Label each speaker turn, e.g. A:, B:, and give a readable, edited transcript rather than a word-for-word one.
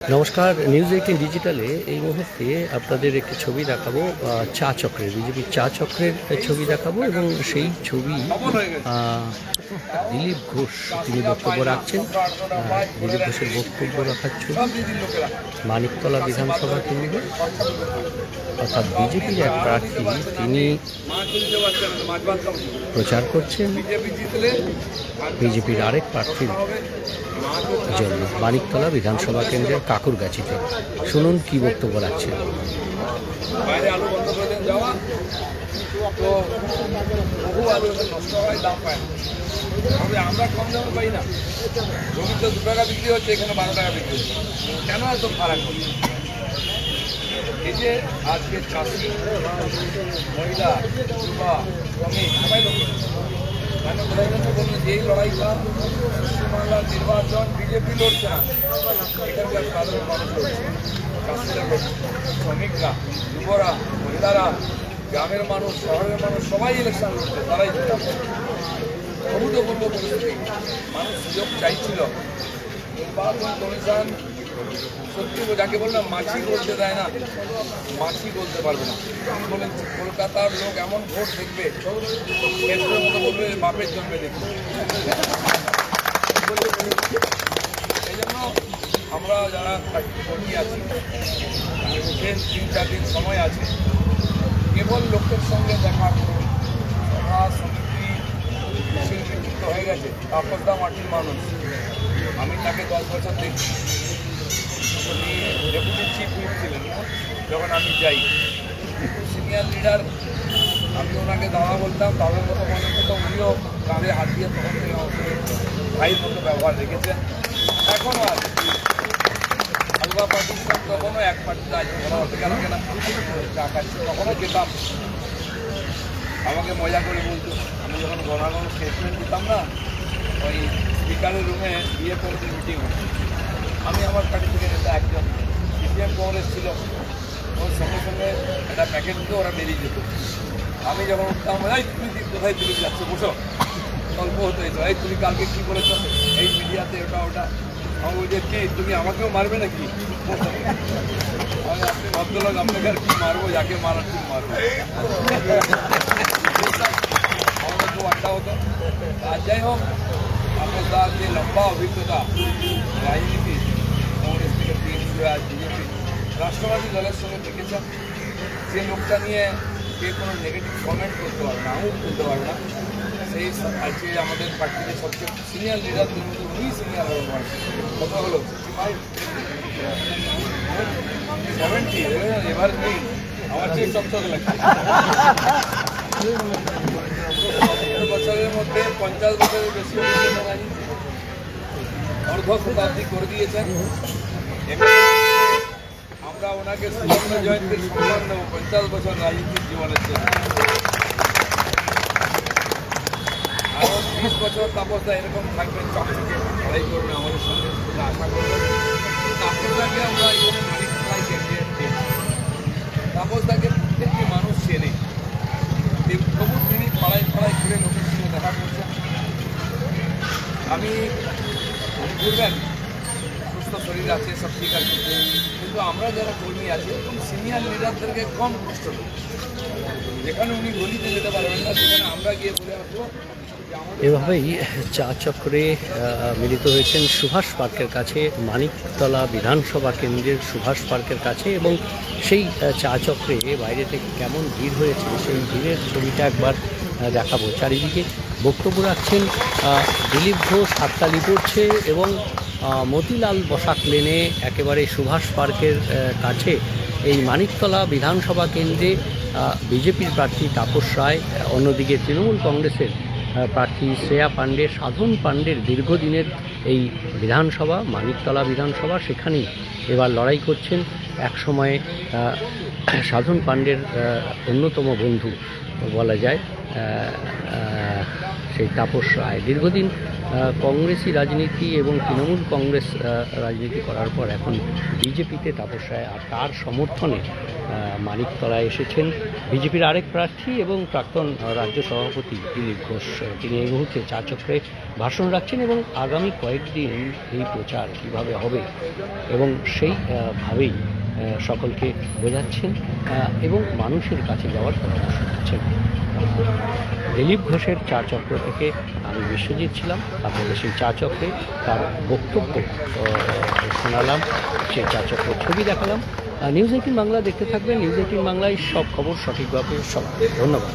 A: নমস্কার, নিউজ 18 ডিজিটালে এই মুহূর্তে আপনাদের একটি ছবি দেখাবো। চা চক্রের, বিজেপির চা চক্রের ছবি দেখাবো এবং সেই ছবি দিলীপ ঘোষ তিনি বক্তব্য রাখছেন। দিলীপ ঘোষের বক্তব্য রাখার ছবি মানিকতলা বিধানসভা কেন্দ্রে, অর্থাৎ বিজেপির এক প্রার্থী তিনি প্রচার করছেন বিজেপির আরেক প্রার্থীর জন্য মানিকতলা বিধানসভা কেন্দ্রের কাকুরগাছিতে। শুনুন কি বক্তব্য রাখছেন।
B: বাইরে আলু বন্ধ করে দেন যাওয়া, তো বহু আলু নষ্ট হয়, দাম পায় না। তবে আমরা কম দামে পাই না। জমিতে 2 টাকা বিক্রি হচ্ছে, এখানে 12 টাকা বিক্রি হচ্ছে। কেন এত ফারাক হচ্ছে? এই যে আজকে চাষি, মহিলা, যুবা, শ্রমিক সবাই লক্ষ্য কেন প্রধানমন্ত্রী বললেন যে এই লড়াইটা পশ্চিমবাংলার নির্বাচন বিজেপি লড়ছে না, এখানকার সাধারণ মানুষ লড়ছে, চাষিরা লড়ছে, শ্রমিকরা, যুবরা, মহিলারা, গ্রামের মানুষ, শহরের মানুষ সবাই ইলেকশন লড়ছে, তারাই অভূতপূর্ব পরিস্থিতি। মানুষ সুযোগ চাইছিল। নির্বাচন কমিশন সত্যি যাকে বললাম মাছি বলতে দেয় না, মাছি বলতে পারবে না। তিনি বলেন কলকাতার লোক এমন ভোট দেখবে, ক্ষেত্রের মতো বলবে বাপের জন্মে দেখবে। এই জন্য আমরা যারা কর্মী আছি, 3-4 দিন সময় আছে, কেবল লোকের সঙ্গে দেখা করুন। সভা সমিতি শিল্পীযুক্ত হয়ে গেছে। তাপসদা মাটির মানুষ, আমি তাকে 10 বছর দেখছি। উনি ডেপুটি চিফ হুইপ ছিলেন যখন আমি যাই, সিনিয়র লিডার। আমি ওনাকে দাদা বলতাম, দাদার মতো মনে হতো। উনিও কাঁধে হাত দিয়ে তখন থেকে আমাকে ভাইয়ের মতো ব্যবহার রেখেছেন। এখনও আছে। আলগা পার্টির সঙ্গে তখনও এক পার্টিতে আছে, ওরা হতে গেল কেনা কাকাচ্ছি। তখনও যেতাম, আমাকে মজা করে বলতো। আমি যখন গণাগণ স্টেটমেন্ট দিতাম না, ওই স্পিকারের রুমে বিয়ে করে মিটিং হতো। আমি আমার পার্টি থেকে নেতা একজন সিপিএম কংগ্রেস ছিল, ওর সঙ্গে সঙ্গে একটা প্যাকেট দিতে ওরা বেরিয়ে যেত। আমি যখন উঠতাম, এই তুমি কোথায় দিল্লি যাচ্ছে, বসো, গল্প হতো। এই তুমি কালকে কী বলেছো এই মিডিয়াতে, ওটা আমি বলছি কি তুমি আমাকেও মারবে নাকি? আমি আপনি ভদ্রলোক, আপনাকে আর কি মারবো, যাকে মারার ঠিক মারবো। আমাদের খুব আড্ডা হতো। আর যাই হোক, আপনার তার যে লম্বা অভিজ্ঞতা রাজনীতি, কংগ্রেস থেকে বিএনপি আর বিজেপি, রাষ্ট্রবাদী দলের সঙ্গে দেখেছেন, যে লোকটা নিয়ে কে কোনো নেগেটিভ কমেন্ট করতে পারবে না, আমিও বলতে পারবে না। সেই আজকে আমাদের পার্টিতে সবচেয়ে সিনিয়র লিডারদের মধ্যে উনি সিনিয়র হয়ে পড়ছে। কত হলো 70, এবার নেই, আমার চেয়ে চকচকে লাগছে। 70 বছরের মধ্যে 50 বছরের বেশি অর্ধ শতাব্দী করে দিয়েছেন। আমরা ওনাকে সুবর্ণ জয়ন্তীর সম্মান দেবো 50 বছর রাজনীতির জীবনের জন্য। আরও 20 বছর তাপসদা এরকম থাকবেন, চকচকে লড়াই করবেন আমাদের সঙ্গে, আশা করবেন। তাপসদাকে আমরা এখানে মানিকতলায় ক্যান্ডিডেট পেয়েছি। তাপসদাকে প্রত্যেকটি মানুষ চেনে, তবু তিনি পাড়ায় পাড়ায় ঘুরে লোকের সঙ্গে দেখা করছেন। আমি ঘুরবেন, সুস্থ শরীর আছে, সব ঠিক আছে, কিন্তু আমরা যারা কর্মী আছি সিনিয়র লিডারদেরকে কম কষ্ট দেব। যেখানে উনি গলিতে যেতে পারবেন না, সেখানে আমরা গিয়ে বলে আসবো।
A: এভাবেই চা চক্রে মিলিত হয়েছেন সুভাষ পার্কের কাছে, মানিকতলা বিধানসভা কেন্দ্রের সুভাষ পার্কের কাছে। এবং সেই চা চক্রে বাইরে থেকে কেমন ভিড় হয়েছে সেই ভিড়ের ছবিটা একবার দেখাবো। চারিদিকে বক্তব্য রাখছেন দিলীপ ঘোষ, হাততালি পড়ছে এবং মতিলাল বসাক লেনে একেবারে সুভাষ পার্কের কাছে এই মানিকতলা বিধানসভা কেন্দ্রে বিজেপির প্রার্থী তাপস রায়, অন্যদিকে তৃণমূল কংগ্রেসের প্রার্থী শ্রেয়া পাণ্ডে, সাধন পাণ্ডের দীর্ঘদিনের এই বিধানসভা মানিকতলা বিধানসভা, সেখানেই এবার লড়াই করছেন একসময়ে সাধন পাণ্ডের অন্যতম বন্ধু বলা যায় সেই তাপস রায়। দীর্ঘদিন কংগ্রেসি রাজনীতি এবং তৃণমূল কংগ্রেস রাজনীতি করার পর এখন বিজেপিতে তাপস রায়, আর তার সমর্থনে মানিকতলায় এসেছেন বিজেপির আরেক প্রার্থী এবং প্রাক্তন রাজ্য সভাপতি দিলীপ ঘোষ। তিনি এই মুহূর্তে চা চক্রে ভাষণ রাখছেন এবং আগামী কয়েকদিন এই প্রচার কীভাবে হবে এবং সেই ভাবেই সকলকে বোঝাচ্ছেন এবং মানুষের কাছে যাওয়ার পরামর্শ দিচ্ছেন। দিলীপ ঘোষের চা চক্র থেকে আমি বিশ্বজিৎ ছিলাম, আপনাদের সেই চা চক্রে তার বক্তব্য শোনালাম, সেই চা চক্র ছবি দেখালাম। নিউজ 18 বাংলা দেখতে থাকবেন। নিউজ 18 বাংলায় সব খবর সঠিকভাবে সব। ধন্যবাদ।